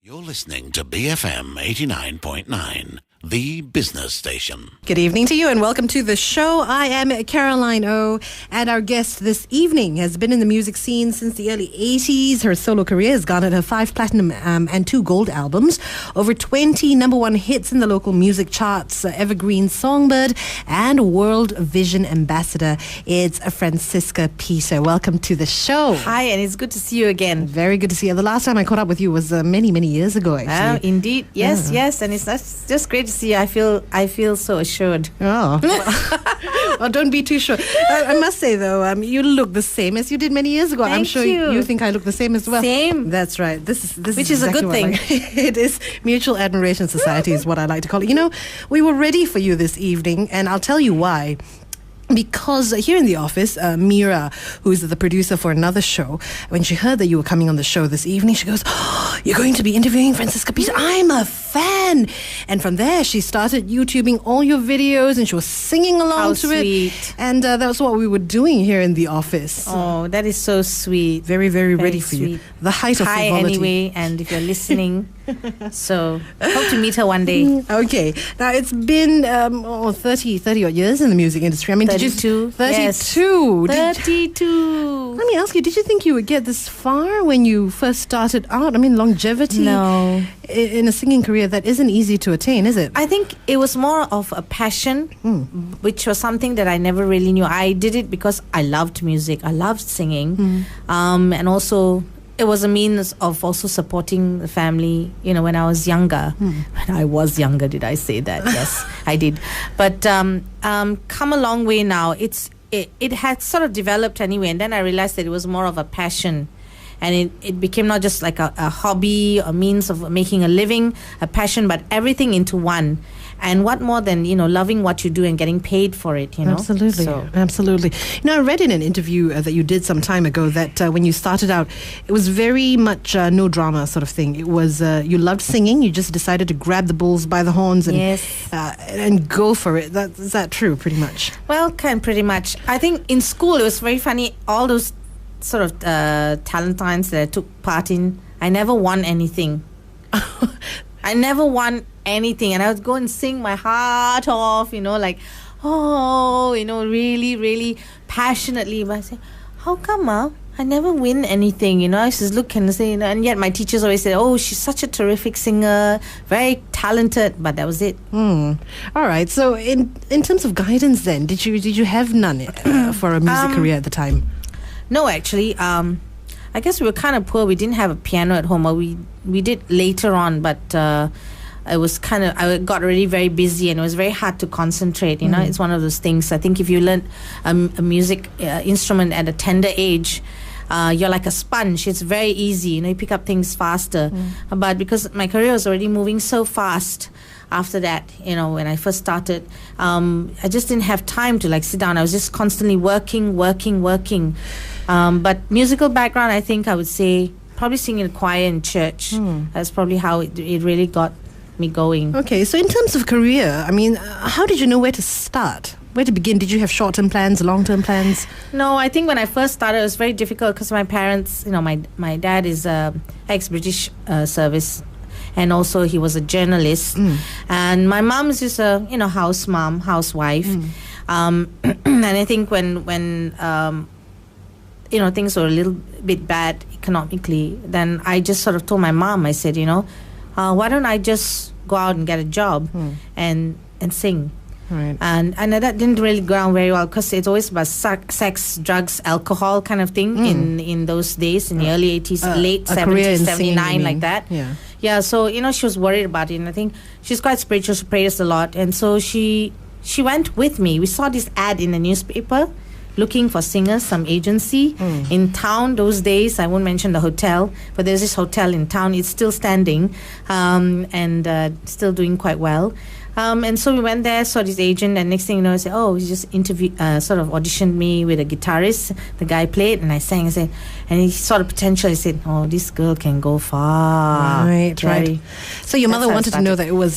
You're listening to BFM 89.9, the business station. Good evening to you and welcome to the show. I am Caroline O, and our guest this evening has been in the music scene since the early 80s. Her solo career has garnered her 5 platinum and 2 gold albums, over 20 number 1 hits in the local music charts, Evergreen Songbird and World Vision Ambassador. It's Francissca Peter. Welcome to the show. Hi, and it's good to see you again. Very good to see you. The last time I caught up with you was many years ago, actually. Indeed. Yes, and it's just great to see you. I feel so assured. Oh. Well, don't be too sure. I must say, though, you look the same as you did many years ago. I'm sure you think I look the same as well. Same. That's right. Which is exactly a good thing. It is Mutual Admiration Society is what I like to call it. You know, we were ready for you this evening, and I'll tell you why. Because here in the office, Mira, who's the producer for another show, when she heard that you were coming on the show this evening, she goes, "Oh, you're going to be interviewing Francissca Peter. I'm a fan." And from there, she started YouTubing all your videos and she was singing along to it. And that's what we were doing here in the office. Oh, that is so sweet. Very ready for you. The height of frivolity. Hi, anyway, and if you're listening, so hope to meet her one day. Okay. Now, it's been 30 odd years in the music industry. I mean, 32. 32. Yes. 32. Let me ask you, did you think you would get this far when you first started out? I mean, longevity No. in a singing career, that isn't easy to attain, is it? I think it was more of a passion, which was something that I never really knew. I did it because I loved music. I loved singing. And also, it was a means of also supporting the family, when I was younger. When I was younger, did I say that? Yes, I did. But come a long way now. It had sort of developed anyway, and then I realized that it was more of a passion. And it became not just like a hobby, a means of making a living, a passion, but everything into one. And what more than, loving what you do and getting paid for it, Absolutely. So. Absolutely. I read in an interview that you did some time ago that when you started out, it was very much no drama sort of thing. It was, you loved singing, you just decided to grab the bulls by the horns and and go for it. Is that true, pretty much? Well, pretty much. I think in school it was very funny, all those sort of talentines that I took part in, I never won anything. I never won anything, and I would go and sing my heart off, really, really passionately. But I say, how come, I never win anything, I just look and say, and yet my teachers always said, oh, she's such a terrific singer, very talented, but that was it. All right. So in terms of guidance then, did you have none for a music career at the time? No, actually, I guess we were kind of poor. We didn't have a piano at home, or we did later on, but it was I got really very busy, and it was very hard to concentrate. It's one of those things. I think if you learn a music instrument at a tender age, you're like a sponge. It's very easy. You pick up things faster. But because my career was already moving so fast after that, when I first started, I just didn't have time to sit down. I was just constantly working. But musical background, I think I would say probably singing in a choir in church. That's probably how it really got me going. Okay, so in terms of career, I mean, how did you know where to start? Where to begin? Did you have short-term plans, long-term plans? No, I think when I first started, it was very difficult because my parents, my dad is ex-British service, and also he was a journalist. And my mom is just a, housewife. And I think when things were a little bit bad economically, then I just sort of told my mom, I said, why don't I just go out and get a job and sing? Right. And that didn't really go down very well because it's always about sex, drugs, alcohol kind of thing in those days, in the early 80s, late 70s, 79, like that. Yeah, so, she was worried about it. And I think she's quite spiritual. She prays a lot. And so she went with me. We saw this ad in the newspaper looking for singers, some agency in town those days. I won't mention the hotel, but there's this hotel in town. It's still standing and still doing quite well. And so we went there, saw this agent, and next thing you know, I said, "Oh, he just sort of auditioned me with a guitarist." The guy played, and I sang. I said, and he saw the potential. He said, "Oh, this girl can go far." Right. So your mother wanted to know that it was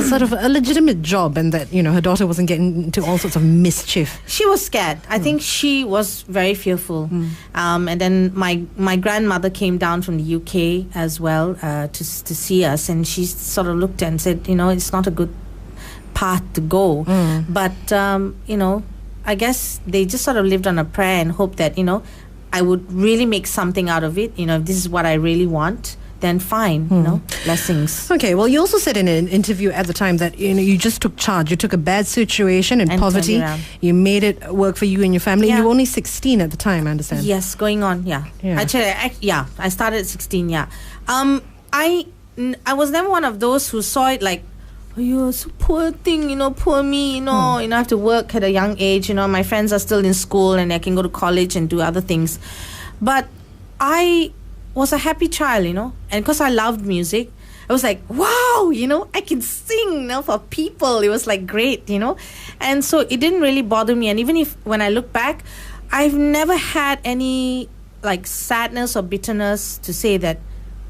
sort of a legitimate job, and that her daughter wasn't getting into all sorts of mischief. She was scared. I think she was very fearful. And then my grandmother came down from the UK as well to see us, and she sort of looked and said, it's not a good path to go. But I guess they just sort of lived on a prayer and hoped that I would really make something out of it. If this is what I really want, then fine. Blessings. Okay. Well, you also said in an interview at the time that you just took charge. You took a bad situation and poverty. You made it work for you and your family. Yeah. You were only 16 at the time, I understand. Yes, going on. Yeah. Actually, I started at 16. Yeah. I was never one of those who saw it like, oh, you're so poor thing, poor me, I have to work at a young age, my friends are still in school and I can go to college and do other things. But I was a happy child, and because I loved music, I was like, wow, I can sing, for people. It was like great, and so it didn't really bother me. And even if when I look back, I've never had any like sadness or bitterness to say that,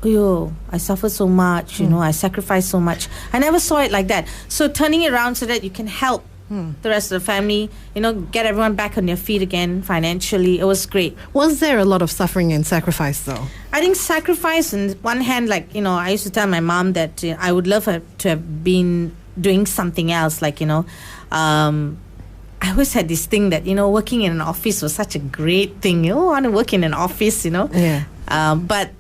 I suffered so much, I sacrificed so much. I never saw it like that. So turning it around so that you can help the rest of the family, get everyone back on their feet again financially, it was great. Was there a lot of suffering and sacrifice though? I think sacrifice on one hand, like, I used to tell my mom that I would love her to have been doing something else, like, I always had this thing that, working in an office was such a great thing. I want to work in an office, Yeah. But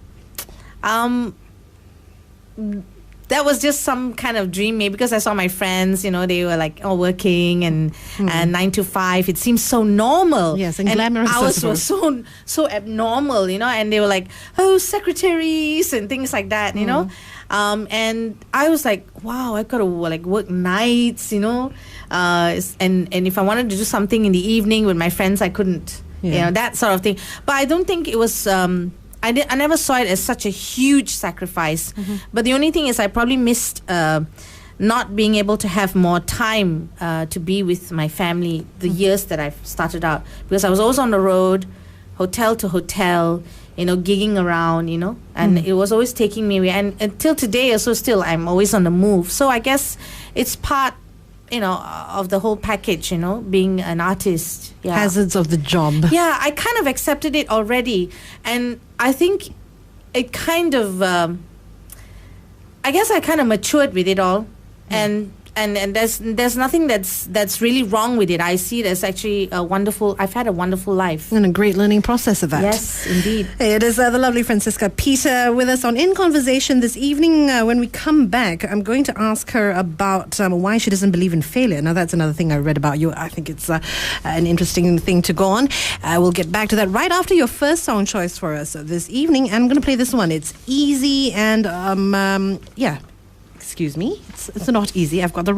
that was just some kind of dream, maybe because I saw my friends, they were like working and 9 to 5. It seems so normal. Yes, and glamorous. Ours was so abnormal, and they were like, secretaries and things like that, and I was like, wow, I got to work nights, and if I wanted to do something in the evening with my friends, I couldn't, that sort of thing. But I don't think it was. I never saw it as such a huge sacrifice. But the only thing is I probably missed not being able to have more time to be with my family the years that I started out. Because I was always on the road, hotel to hotel, gigging around, and it was always taking me away. And until today also still, I'm always on the move. So I guess it's part, of the whole package, being an artist. Yeah. Hazards of the job. Yeah, I kind of accepted it already. And I think it kind of, I guess I kind of matured with it all. And there's nothing that's really wrong with it. I see it as actually I've had a wonderful life. And a great learning process of that. Yes, indeed. It is the lovely Francissca Peter with us on In Conversation this evening. When we come back, I'm going to ask her about why she doesn't believe in failure. Now, that's another thing I read about you. I think it's an interesting thing to go on. We'll get back to that right after your first song choice for us this evening. I'm going to play this one. It's easy and, excuse me, it's not easy. I've got the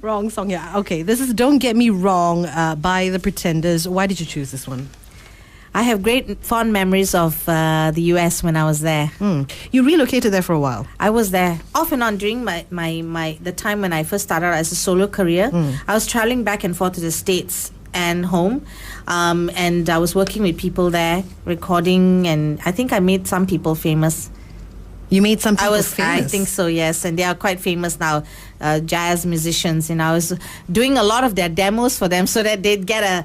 wrong song. Yeah, okay. This is "Don't Get Me Wrong" by The Pretenders. Why did you choose this one? I have great fond memories of the US when I was there. You relocated there for a while. I was there off and on during the time when I first started out as a solo career. I was traveling back and forth to the States and home, and I was working with people there, recording, and I think I made some people famous. You made some people famous? I think so, yes. And they are quite famous now, jazz musicians. I was doing a lot of their demos for them so that they'd get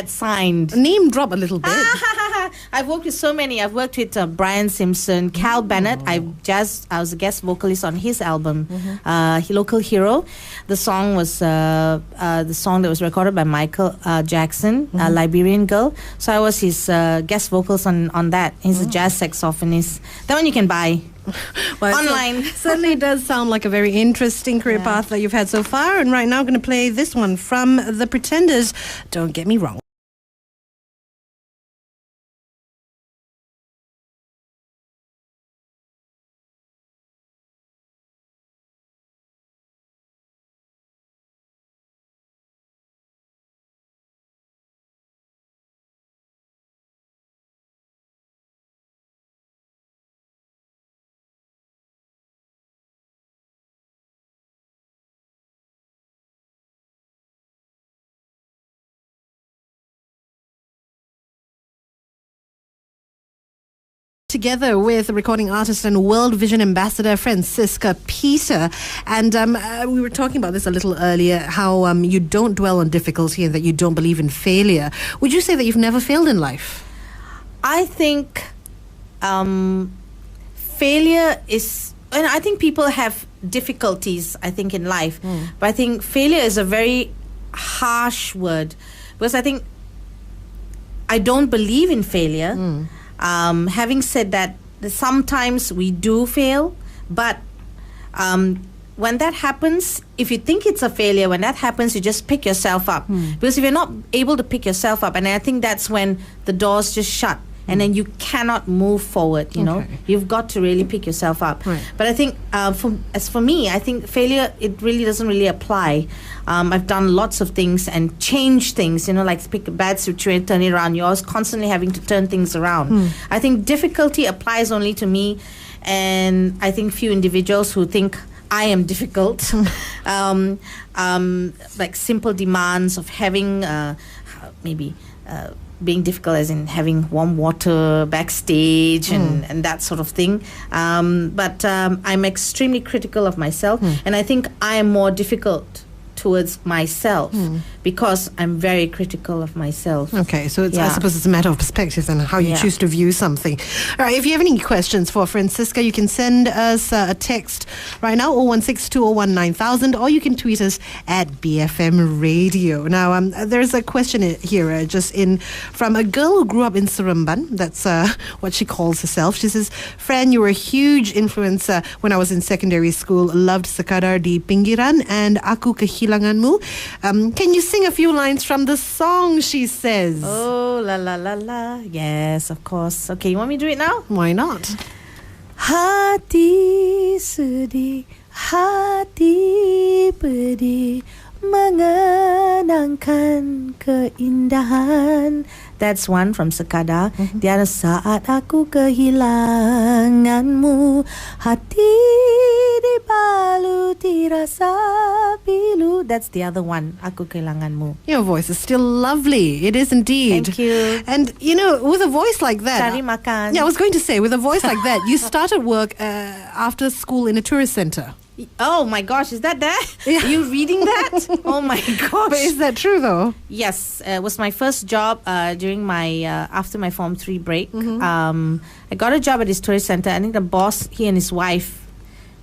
signed. Name drop a little bit. I've worked with so many. I've worked with Brian Simpson, Cal Bennett. I was a guest vocalist on his album, Local Hero. The song was the song that was recorded by Michael Jackson, Liberian Girl. So I was his guest vocals on that. He's a jazz saxophonist. That one you can buy. Well, online. Certainly does sound like a very interesting career path that you've had so far. And right now I'm going to play this one from The Pretenders, "Don't Get Me Wrong." together with recording artist and World Vision Ambassador Francissca Peter. And we were talking about this a little earlier, how you don't dwell on difficulty and that you don't believe in failure. Would you say that you've never failed in life? I think failure is, and I think people have difficulties, I think, in life. But I think failure is a very harsh word, because I think I don't believe in failure. Having said that, sometimes we do fail, but when that happens, if you think it's a failure, when that happens, you just pick yourself up. Because if you're not able to pick yourself up, and I think that's when the doors just shut, and then you cannot move forward, you know. You've got to really pick yourself up. But I think, as for me, I think failure, it really doesn't really apply. I've done lots of things and changed things, you know, like pick a bad situation, turn it around. You're always constantly having to turn things around. I think difficulty applies only to me, and I think few individuals who think I am difficult. Like simple demands of having maybe being difficult as in having warm water backstage and that sort of thing. But I'm extremely critical of myself, and I think I am more difficult towards myself because I'm very critical of myself. Okay, so it's, I suppose it's a matter of perspective and how you choose to view something. All right, if you have any questions for Francissca, you can send us a text right now, 0162019,000, or you can tweet us at BFM Radio. Now, there's a question here just in from a girl who grew up in Seremban. That's what she calls herself. She says, "Fran, you were a huge influence when I was in secondary school. Loved Sekadar di Pinggiran and Aku Kehilanganmu. Can you sing a few lines from the song?" she says. Oh, la la la la. Yes, of course. Okay, you want me to do it now? Why not? Hati sedih, hati pedih, mengenangkan keindahan. That's one from Sekadar. The other, saat aku kehilanganmu, hati dibaluti rasa pilu. That's the other one, aku kehilanganmu. Your voice is still lovely. It is indeed. Thank you. And, you know, with a voice like that... Cari makan. Yeah, I was going to say, with a voice like that, you started work after school in a tourist centre. Oh my gosh, is that there? Are you reading that? Oh my gosh. But is that true though? Yes, it was my first job during my after my Form 3 break. I got a job at this tourist centre. I think the boss, he and his wife,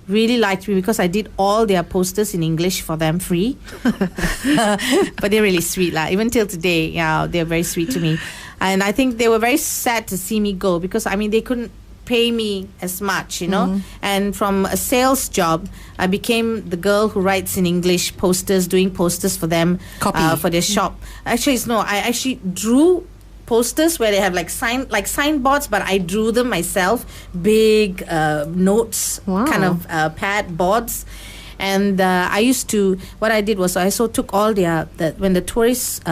really liked me because I did all their posters in English for them free. But they're really sweet. Even till today, yeah, they're very sweet to me. And I think they were very sad to see me go because, I mean, they couldn't pay me as much, you know. And from a sales job, I became the girl who writes in English posters, doing posters for them, for their shop. Actually, no, I actually drew posters where they have like signboards, but I drew them myself, big notes, kind of pad boards. And I used to, what I did was I took all when the tourist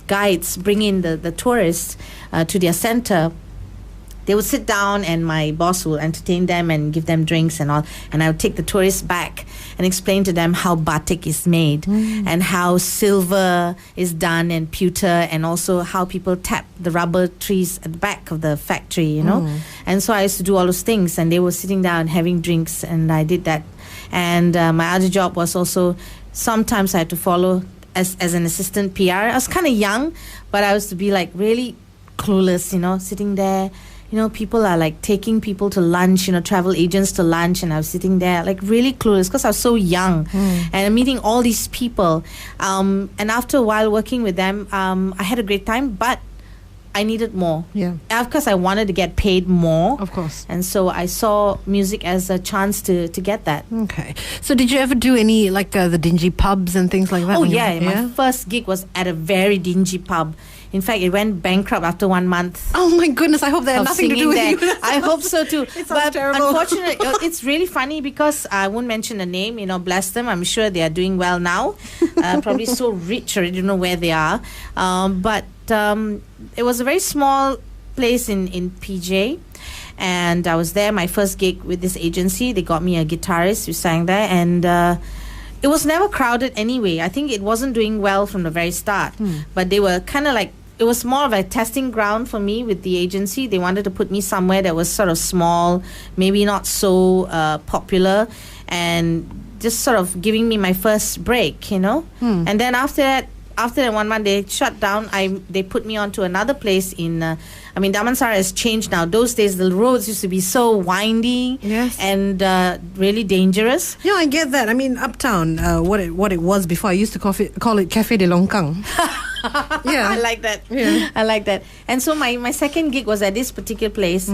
guides bring in the tourists to their center, they would sit down and my boss will entertain them and give them drinks and all. And I would take the tourists back and explain to them how batik is made and how silver is done and pewter, and also how people tap the rubber trees at the back of the factory, you know. And so I used to do all those things, and they were sitting down having drinks, and I did that. And my other job was also, sometimes I had to follow as an assistant PR. I was kind of young, but I was to be like really clueless, you know, sitting there. You know, people are like taking people to lunch, you know, travel agents to lunch, and I was sitting there like really clueless because I was so young and meeting all these people. And after a while working with them, I had a great time, but I needed more. Yeah. Of course, I wanted to get paid more. Of course. And so I saw music as a chance to get that. Okay. So did you ever do any, like the dingy pubs and things like that? Oh, yeah. My first gig was at a very dingy pub. In fact, it went bankrupt after 1 month. Oh my goodness, I hope that had nothing to do with you. I hope so too. It sounds terrible. Unfortunately, it's really funny because I won't mention the name, you know, bless them. I'm sure they are doing well now. Probably so rich, I don't know where they are. But it was a very small place in PJ. And I was there, my first gig with this agency. They got me a guitarist who sang there. And it was never crowded anyway. I think it wasn't doing well from the very start. But they were kind of like it was more of a testing ground for me with the agency. They wanted to put me somewhere that was sort of small, maybe not so popular, and just sort of giving me my first break, you know. And then after that 1 month they shut down. They put me onto another place in Damansara has changed now. Those days the roads used to be so windy, and really dangerous. Yeah, I get that. I mean, Uptown, what it was before, I used to call it Cafe de Longkang. Yeah, I like that. Yeah. I like that. And so my second gig was at this particular place,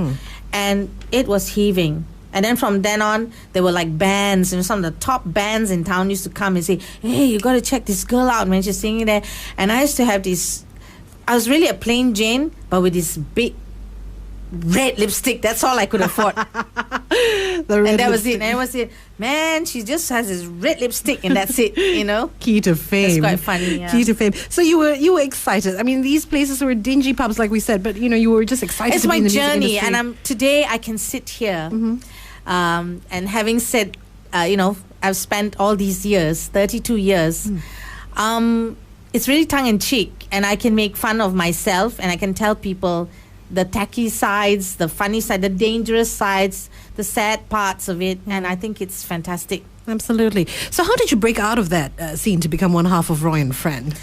and it was heaving. And then from then on, there were like bands, some of the top bands in town used to come and say, "Hey, you got to check this girl out, man. She's singing there." And I used to have this. I was really a plain Jane, but with this big red lipstick. That's all I could afford. And that was it. And it was it. Man, she just has this red lipstick, and that's it. You know. Key to fame. It's quite funny. Yeah. Key to fame. So you were excited. I mean, these places were dingy pubs, like we said, but you were just excited. It's to my be in the music journey, industry. and today I can sit here. And having said, I've spent all these years, 32 years, it's really tongue-in-cheek, and I can make fun of myself, and I can tell people the tacky sides, the funny side, the dangerous sides, the sad parts of it, and I think it's fantastic. Absolutely. So how did you break out of that scene to become one half of Roy and Friend?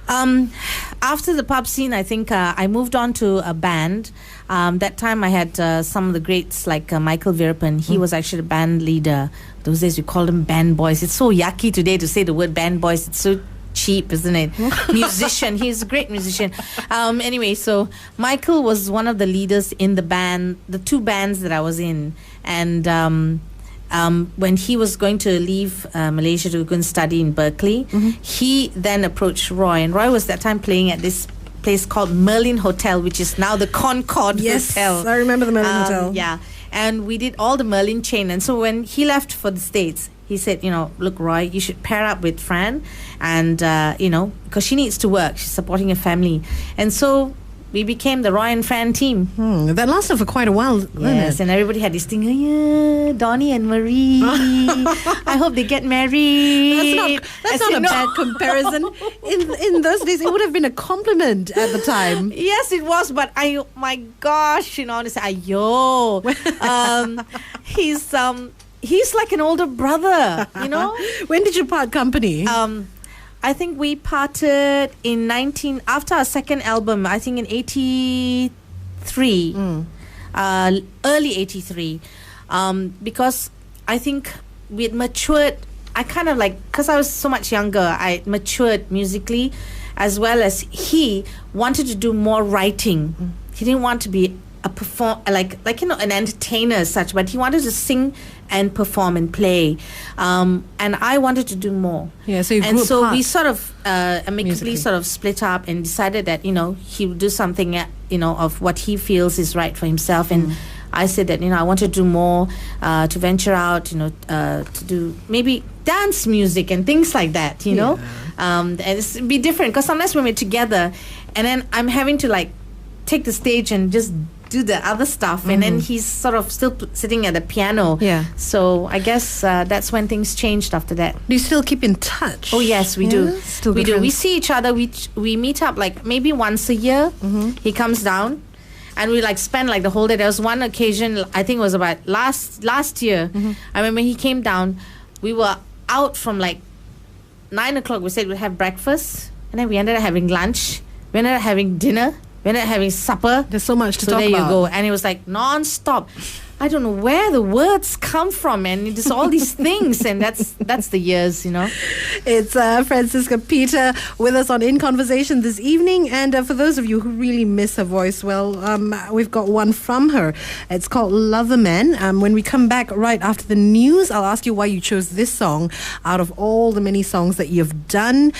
After the pub scene, I think I moved on to a band. That time I had some of the greats like Michael Virpan. He was actually the band leader. Those days we called them band boys. It's so yucky today to say the word band boys. It's so cheap, isn't it? Musician. He's a great musician. Anyway, so Michael was one of the leaders in the band, the two bands that I was in. And when he was going to leave Malaysia to go and study in Berkeley, he then approached Roy. And Roy was that time playing at this place called Merlin Hotel, which is now the Concord Hotel. Yes, I remember the Merlin Hotel. Yeah. And we did all the Merlin chain. And so when he left for the States, he said, look, Roy, you should pair up with Fran. And, because she needs to work. She's supporting her family. And so we became the Roy and Fran team. That lasted for quite a while, didn't it? And everybody had this thing, yeah, Donnie and Marie. I hope they get married. That's not a bad comparison. In those days, it would have been a compliment at the time. Yes, it was, but my gosh, to say, ayo. He's like an older brother, When did you part company? I think we parted after our second album, I think in 83, early 83, because I think we had matured. I kind of because I was so much younger, I matured musically, as well as he wanted to do more writing. He didn't want to be an entertainer as such, but he wanted to sing and perform and play, and I wanted to do more. Yeah, so we sort of amicably musically sort of split up and decided that he would do something of what he feels is right for himself, and I said that I want to do more, to venture out, to do maybe dance music and things like that, and it's be different because sometimes when we're together, and then I'm having to take the stage and just do the other stuff, and then he's sort of still sitting at the piano. Yeah. So I guess that's when things changed after that. Do you still keep in touch? Oh yes, we do. Still we good do. friends? We see each other. We meet up maybe once a year. He comes down, and we spend the whole day. There was one occasion, I think it was about last year. I remember he came down. We were out from 9 o'clock. We said we'd have breakfast, and then we ended up having lunch. We ended up having dinner. We ended up having supper. There's so much to talk about. So there you go. And it was non-stop. I don't know where the words come from, and just all these things, and that's the years, It's Francissca Peter with us on In Conversation this evening, and for those of you who really miss her voice, well, we've got one from her. It's called Lover Man. When we come back right after the news, I'll ask you why you chose this song out of all the many songs that you've done.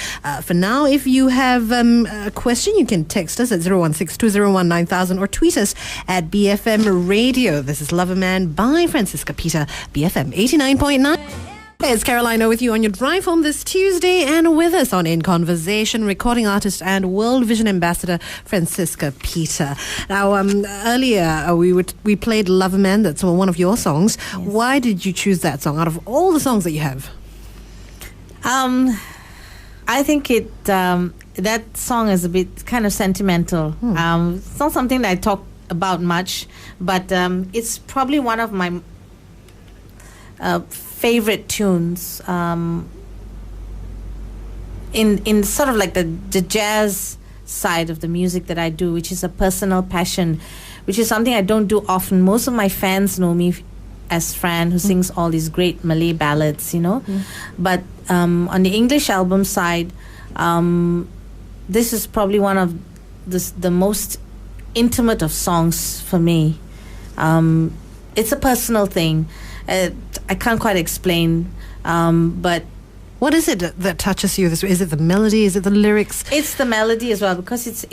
For now, if you have a question, you can text us at 016-201-9000 or tweet us at BFM Radio. This is Lover Man by Francissca Peter, BFM 89.9. Hey, it's Carolina with you on your drive home this Tuesday, and with us on In Conversation, recording artist and World Vision Ambassador Francissca Peter. Now, earlier we played Lover Man. That's one of your songs. Yes. Why did you choose that song out of all the songs that you have? I think that song is a bit kind of sentimental. It's not something that I talk about much, but it's probably one of my favorite tunes. In sort of like the jazz side of the music that I do, which is a personal passion, which is something I don't do often. Most of my fans know me as Fran, who sings all these great Malay ballads, But on the English album side, this is probably one of the most intimate of songs for me. It's a personal thing. I can't quite explain, but what is it that touches you this way? Is it the melody? Is it the lyrics? It's the melody as well, because it's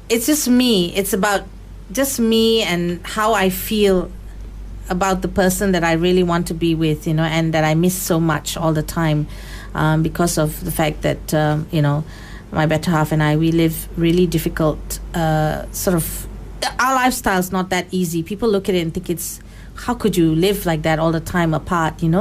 just me. It's about just me and how I feel about the person that I really want to be with, and that I miss so much all the time, because of the fact that my better half and I, we live really difficult sort of. Our lifestyle's not that easy. People look at it and think how could you live like that all the time apart, And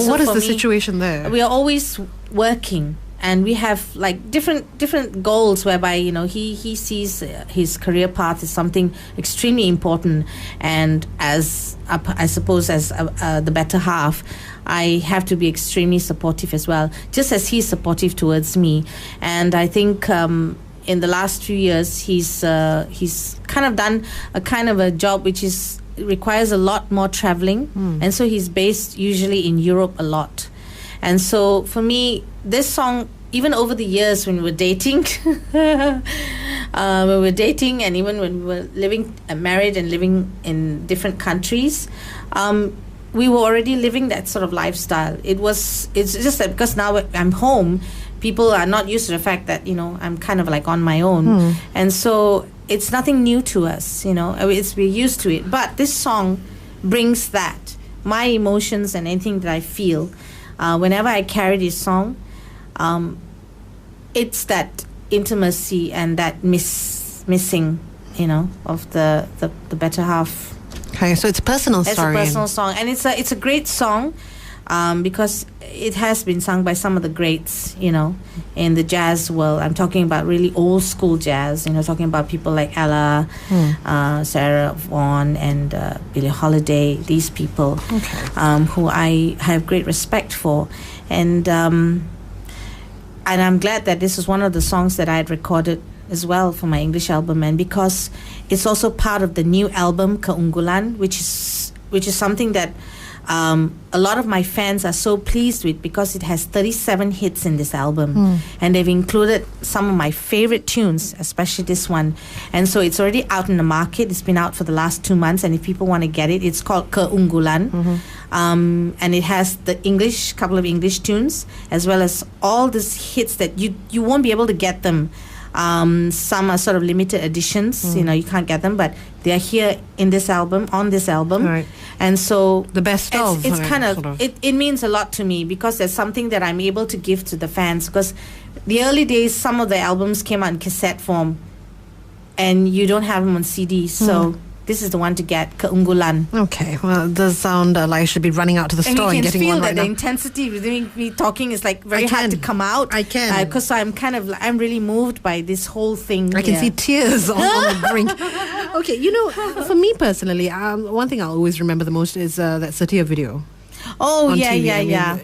so what is the situation there? We are always working, and we have like different goals whereby he sees his career path as something extremely important, and as I suppose as the better half, I have to be extremely supportive as well, just as he's supportive towards me. And I think in the last few years he's kind of done a kind of a job which requires a lot more traveling, and so he's based usually in Europe a lot. And so for me, this song, even over the years when we were dating, and even when we were living married and living in different countries, we were already living that sort of lifestyle. It's just that because now I'm home, people are not used to the fact that I'm kind of like on my own, and so it's nothing new to us. We're used to it. But this song brings that, my emotions and anything that I feel whenever I carry this song. It's that intimacy and that missing, of the better half. Okay, so it's a personal story. It's a personal song, and it's a great song. Because it has been sung by some of the greats, in the jazz world. I'm talking about really old school jazz, talking about people like Ella, Sarah Vaughan, and Billie Holiday, these people, who I have great respect for. And I'm glad that this is one of the songs that I had recorded as well for my English album, and because it's also part of the new album, Keunggulan, which is something that a lot of my fans are so pleased with, because it has 37 hits in this album, and they've included some of my favorite tunes, especially this one. And so it's already out in the market. It's been out for the last 2 months, and if people want to get it, it's called Keunggulan. And it has the couple of English tunes, as well as all these hits that you won't be able to get them. Some are sort of limited editions, you can't get them, but they're here in this album, on this album. Right. And so the best it's kind of. It means a lot to me, because there's something that I'm able to give to the fans, because the early days, some of the albums came out in cassette form and you don't have them on CD, so this is the one to get, Keunggulan. Okay, well, it does sound like I should be running out to the store and getting one right now. And you can feel that the intensity with me talking is like very hard to come out. I can. Because I'm really moved by this whole thing. I can see tears on the brink. Okay, for me personally, one thing I'll always remember the most is that Satya video. Oh, on yeah, TV. yeah.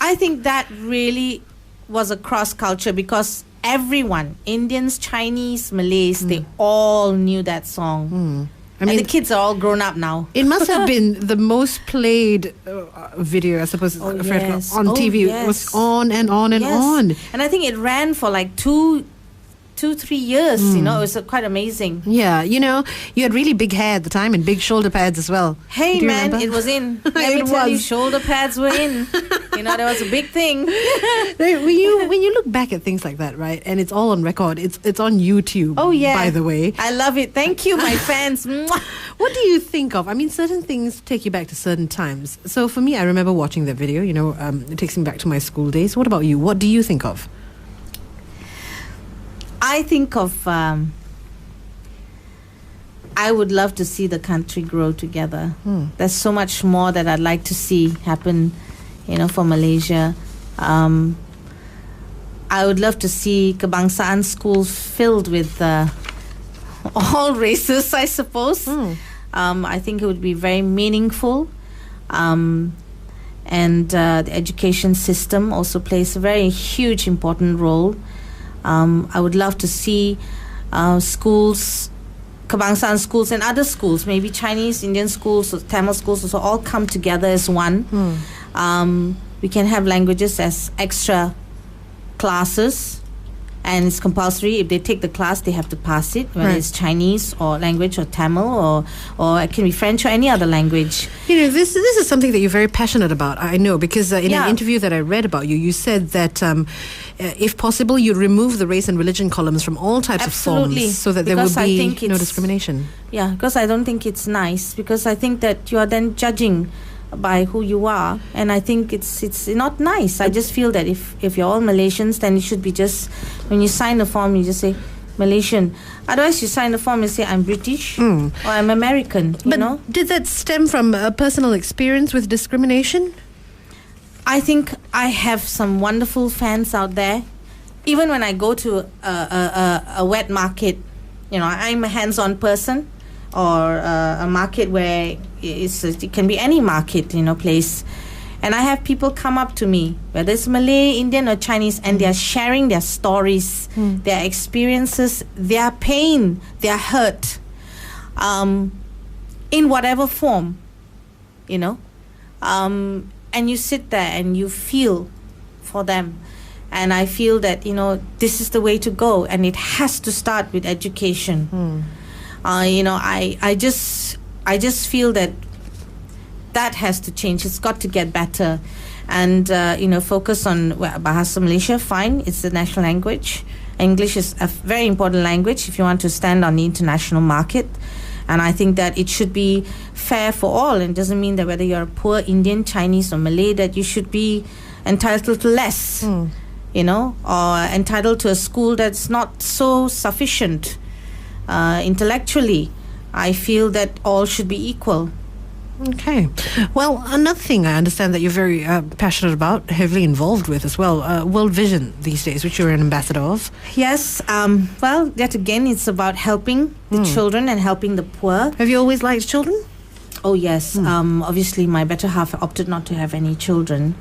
I think that really was a cross culture, because everyone, Indians, Chinese, Malays, they all knew that song. And the kids are all grown up now. It must have been the most played video, I suppose, on TV. Yes. It was on and on and on. And I think it ran for like 2-3 years, it was quite amazing. Yeah, you had really big hair at the time and big shoulder pads as well. Hey man, remember? It was in. Let me tell you, shoulder pads were in. That was a big thing. when you look back at things like that, right, and it's all on record, it's on YouTube. Oh yeah, by the way, I love it. Thank you, my fans. What do you think of? I mean, certain things take you back to certain times. So for me, I remember watching that video. It takes me back to my school days. What about you? What do you think of? I think of, I would love to see the country grow together. There's so much more that I'd like to see happen, for Malaysia. I would love to see Kebangsaan schools filled with all races, I suppose. I think it would be very meaningful. And the education system also plays a very huge, important role. I would love to see schools, Kebangsaan schools and other schools, maybe Chinese, Indian schools, or Tamil schools, also all come together as one. We can have languages as extra classes, and it's compulsory. If they take the class, they have to pass it, whether it's Chinese or language or Tamil or it can be French or any other language. This is something that you're very passionate about, I know, because in an interview that I read about you, you said that if possible, you'd remove the race and religion columns from all types of forms so that there would be no discrimination. Yeah, because I don't think it's nice, because I think that you are then judging by who you are, and I think it's not nice. I just feel that if you're all Malaysians, then it should be just, when you sign the form, you just say Malaysian. Otherwise, you sign the form and say I'm British or I'm American. But did that stem from a personal experience with discrimination? I think I have some wonderful fans out there. Even when I go to a wet market, I'm a hands-on person, or a market where it can be any market, place. And I have people come up to me, whether it's Malay, Indian or Chinese, and they're sharing their stories, their experiences, their pain, their hurt, in whatever form, and you sit there and you feel for them. And I feel that, this is the way to go, and it has to start with education. I just feel that has to change. It's got to get better, and focus on Bahasa Malaysia. Fine, it's the national language. English is a very important language if you want to stand on the international market, and I think that it should be fair for all. And it doesn't mean that whether you're a poor Indian, Chinese, or Malay that you should be entitled to less, or entitled to a school that's not so sufficient. Intellectually, I feel that all should be equal. Okay. Well, another thing I understand that you're very passionate about, heavily involved with as well, World Vision these days, which you're an ambassador of. Yes. Well, yet again, it's about helping the children and helping the poor. Have you always liked children? Oh, yes. Obviously, my better half opted not to have any children,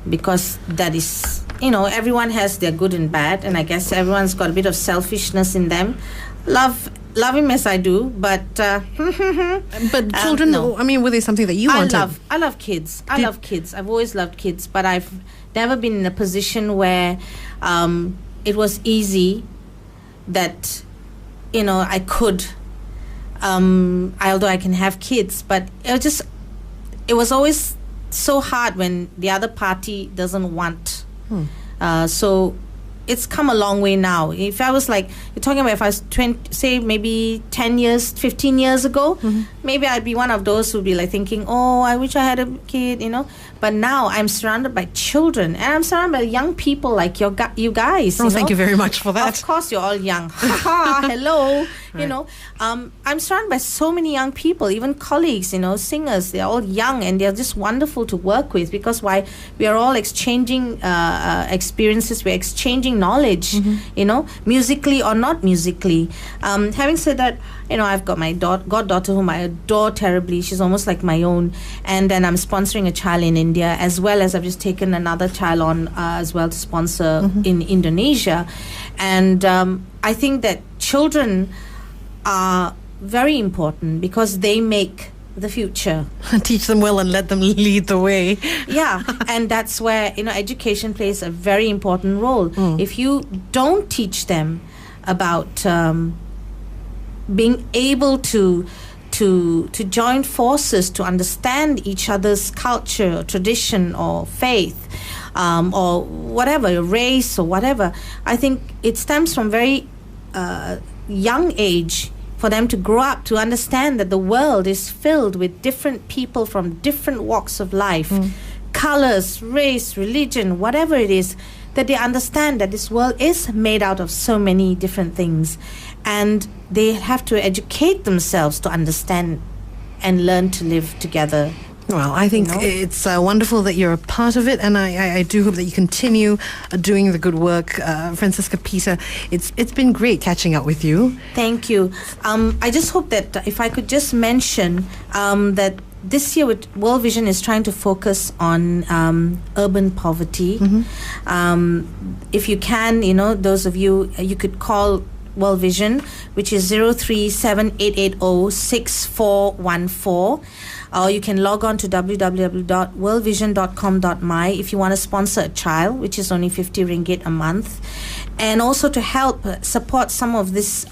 because that is, everyone has their good and bad, and I guess everyone's got a bit of selfishness in them. Love him as I do, but children. No. I mean, were they something that you wanted? I love kids. I love kids. I've always loved kids, but I've never been in a position where it was easy that I could. Although I can have kids, but it was always so hard when the other party doesn't want. So it's come a long way now. If I was you're talking about if I was say maybe 10 years, 15 years ago, maybe I'd be one of those who'd be thinking, oh, I wish I had a kid, But now I'm surrounded by children, and I'm surrounded by young people like you guys. Thank you very much for that. Of course, you're all young. Hello. Right. I'm surrounded by so many young people, even colleagues, singers. They're all young, and they're just wonderful to work with, because we are all exchanging experiences, we're exchanging knowledge, musically or not musically. Having said that, I've got my goddaughter whom I adore terribly. She's almost like my own. And then I'm sponsoring a child in India, as well as I've just taken another child on as well to sponsor in Indonesia. And I think that children are very important because they make the future. Teach them well and let them lead the way. Yeah, and that's where education plays a very important role. If you don't teach them about being able to join forces, to understand each other's culture, tradition, or faith, or whatever, race or whatever, I think it stems from very young age for them to grow up to understand that the world is filled with different people from different walks of life, colors, race, religion, whatever it is, that they understand that this world is made out of so many different things, and they have to educate themselves to understand and learn to live together Well, I think it's wonderful that you're a part of it, and I do hope that you continue doing the good work. Francissca Peter, it's been great catching up with you. Thank you. I just hope that if I could just mention that this year World Vision is trying to focus on urban poverty. If you can, those of you could call World Vision, which is 037-880-6414. Or you can log on to www.worldvision.com.my if you want to sponsor a child, which is only 50 ringgit a month. And also to help support some of this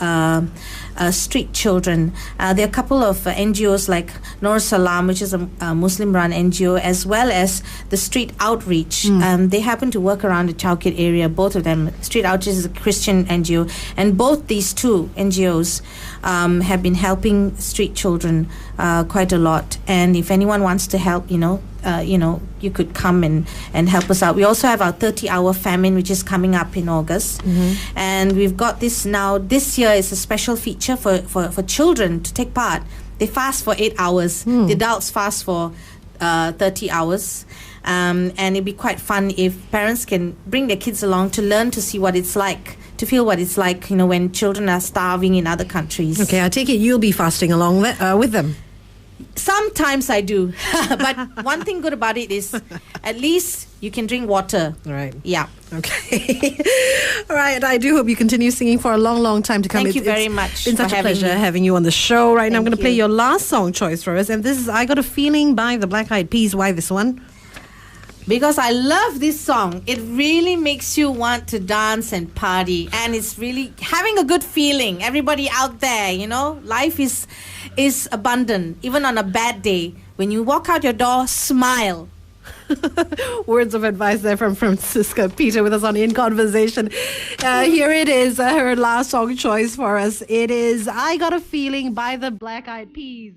street children. There are a couple of NGOs like Nur Salam, which is a Muslim-run NGO, as well as the Street Outreach. They happen to work around the Chowkit area, both of them. Street Outreach is a Christian NGO, and both these two NGOs have been helping street children quite a lot. And if anyone wants to help, you could come and help us out. We also have our 30-hour famine, which is coming up in August. And we've got this now. This year is a special feature for children to take part. They fast for 8 hours. The adults fast for 30 hours. And it'd be quite fun if parents can bring their kids along to learn to see what it's like, to feel what it's like, when children are starving in other countries. Okay, I take it you'll be fasting along with them. Sometimes I do. But one thing good about it is at least you can drink water. Right. Yeah. Okay. All right. I do hope you continue singing for a long, long time to come. Thank you very much. It's been such a pleasure having you on the show. Right now, I'm going to play your last song choice for us. And this is I Got a Feeling by the Black Eyed Peas. Why this one? Because I love this song. It really makes you want to dance and party. And it's really having a good feeling. Everybody out there, life is abundant. Even on a bad day, when you walk out your door, smile. Words of advice there from Francissca Peter with us on In Conversation. Here it is, her last song choice for us. It is I Got a Feeling by the Black Eyed Peas.